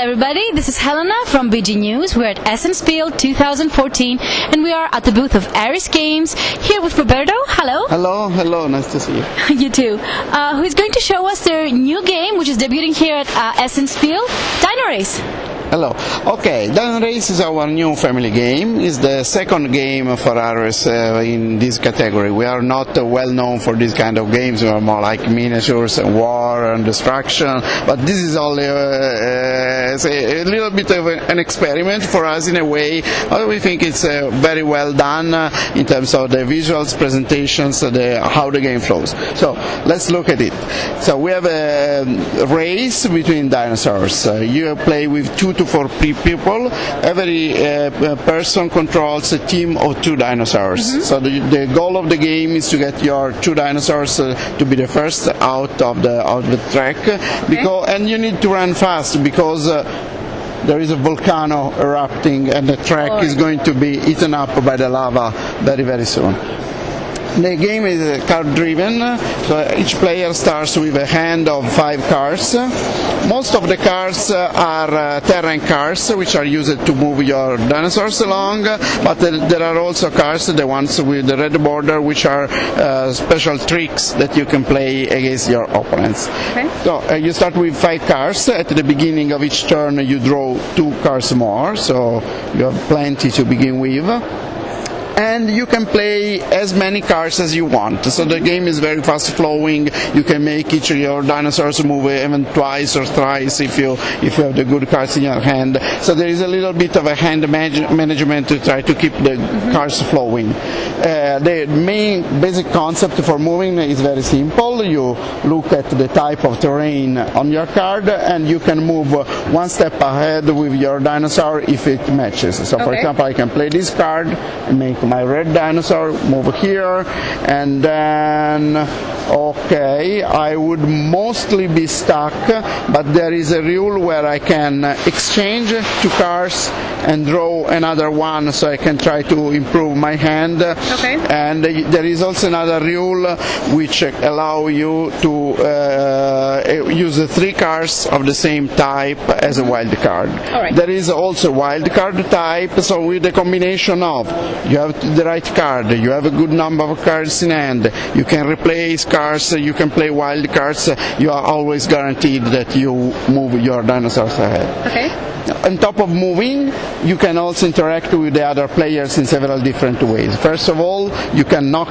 everybody, this is Helena from BG News. We're at Essen Spiel 2014 and we are at the booth of Aris Games here with Roberto. Hello. Hello, nice to see you. You too. Who is going to show us their new game which is debuting here at Essen Spiel, Dino Race. Hello. Okay, Dino Race is our new family game. It's the second game for Aris in this category. We are not well known for this kind of games. We are more like miniatures and war and destruction. But this is only a little bit of an experiment for us in a way. We think it's very well done in terms of the visuals, presentations, how the game flows. So let's look at it. So we have a race between dinosaurs. You play with 2 to 4 people. Every person controls a team of 2 dinosaurs. Mm-hmm. So the goal of the game is to get your 2 dinosaurs to be the first out of the track. And you need to run fast because there is a volcano erupting and the track is going to be eaten up by the lava very, very soon. The game is card driven, so each player starts with a hand of 5 cards. Most of the cards are terrain cards, which are used to move your dinosaurs along, but there are also cards, the ones with the red border, which are special tricks that you can play against your opponents. Okay. So you start with 5 cards. At the beginning of each turn you draw 2 cards more, so you have plenty to begin with. And you can play as many cards as you want. So the game is very fast flowing. You can make each of your dinosaurs move even twice or thrice if you have the good cards in your hand. So there is a little bit of a hand management to try to keep the cards flowing. The main basic concept for moving is very simple. You look at the type of terrain on your card and you can move 1 step ahead with your dinosaur if it matches. So for example, I can play this card and make my red dinosaur move here, and then I would mostly be stuck, but there is a rule where I can exchange 2 cards and draw another one, so I can try to improve my hand. And there is also another rule which allow you to use 3 cards of the same type as a wild card. There is also wild card type, so with the combination of you have the right card, you have a good number of cards in hand, you can replace cards, you can play wild cards, you are always guaranteed that you move your dinosaurs ahead. On top of moving, you can also interact with the other players in several different ways. First of all, you can knock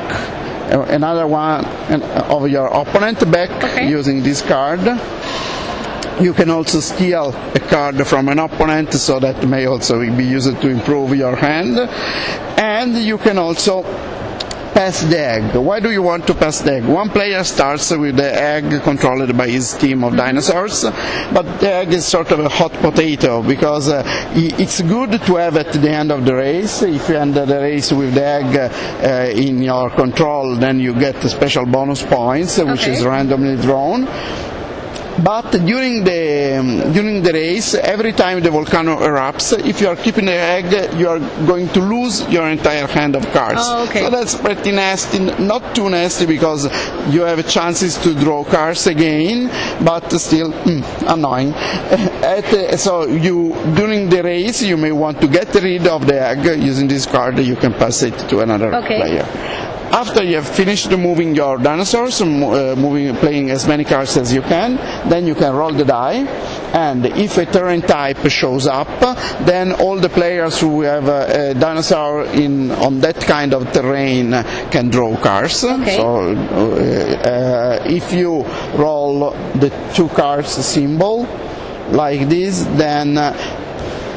another one of your opponent back using this card. You can also steal a card from an opponent, so that may also be used to improve your hand. And you can also pass the egg. Why do you want to pass the egg? One player starts with the egg controlled by his team of dinosaurs, but the egg is sort of a hot potato because it's good to have at the end of the race. If you end the race with the egg in your control, then you get special bonus points, which is randomly drawn. But during the race, every time the volcano erupts, if you are keeping the egg, you are going to lose your entire hand of cards. So that's pretty nasty, not too nasty because you have chances to draw cards again, but still annoying. So during the race, you may want to get rid of the egg. Using this card, you can pass it to another player. After you have finished moving your dinosaurs, playing as many cards as you can, then you can roll the die, and if a terrain type shows up, then all the players who have a dinosaur on that kind of terrain can draw cards. So if you roll the 2 cards symbol like this, then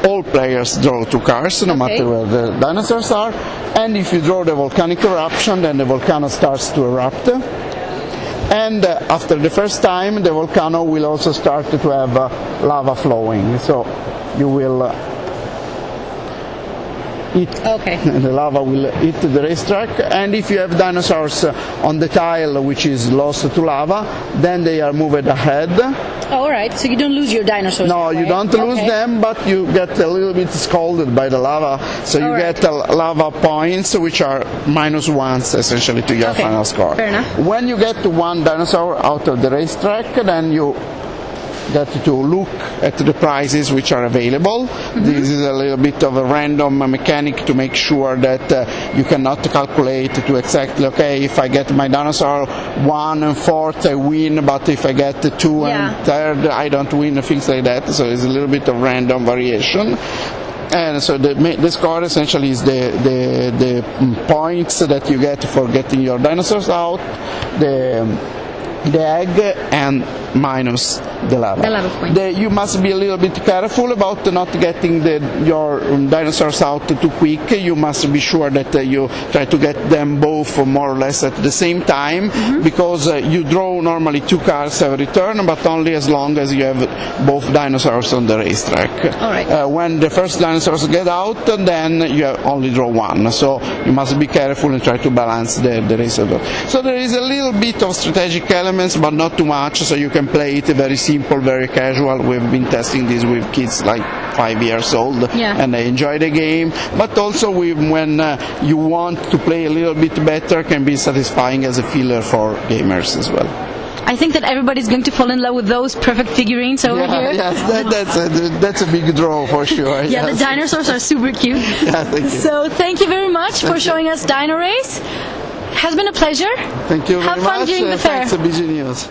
all players draw 2 cards, no matter where the dinosaurs are. And if you draw the volcanic eruption, then the volcano starts to erupt. And after the first time, the volcano will also start to have lava flowing. So you will eat, the lava will eat the racetrack. And if you have dinosaurs on the tile which is lost to lava, then they are moved ahead. Alright, so you don't lose your dinosaurs. No, you don't lose them, but you get a little bit scalded by the lava, so you get lava points, which are -1s essentially to your final score. Fair enough. When you get 1 dinosaur out of the racetrack, then you get to look at the prices which are available. This is a little bit of a random mechanic to make sure that you cannot calculate to exactly, okay, if I get my dinosaur 1 and 4th, I win, but if I get 2 and 3rd, I don't win, things like that. So it's a little bit of random variation. And so the score essentially is the points that you get for getting your dinosaurs out, the egg, and minus the lava. The lava point. You must be a little bit careful about not getting your dinosaurs out too quick. You must be sure that you try to get them both more or less at the same time, because you draw normally 2 cards every turn, but only as long as you have both dinosaurs on the racetrack. All right. When the first dinosaurs get out, then you only draw 1. So you must be careful and try to balance the race. So there is a little bit of strategic elements, but not too much, so you can play it very simple, very casual. We've been testing this with kids like 5 years old, and they enjoy the game. But also when you want to play a little bit better, can be satisfying as a filler for gamers as well. I think that everybody's going to fall in love with those perfect figurines over here. Yes, that's a big draw for sure. Yeah, the dinosaurs are super cute. Yeah, thank you. So thank you very much for showing us Dino Race. Has been a pleasure. Thank you very much. Have fun during the fair. Thanks, BG News.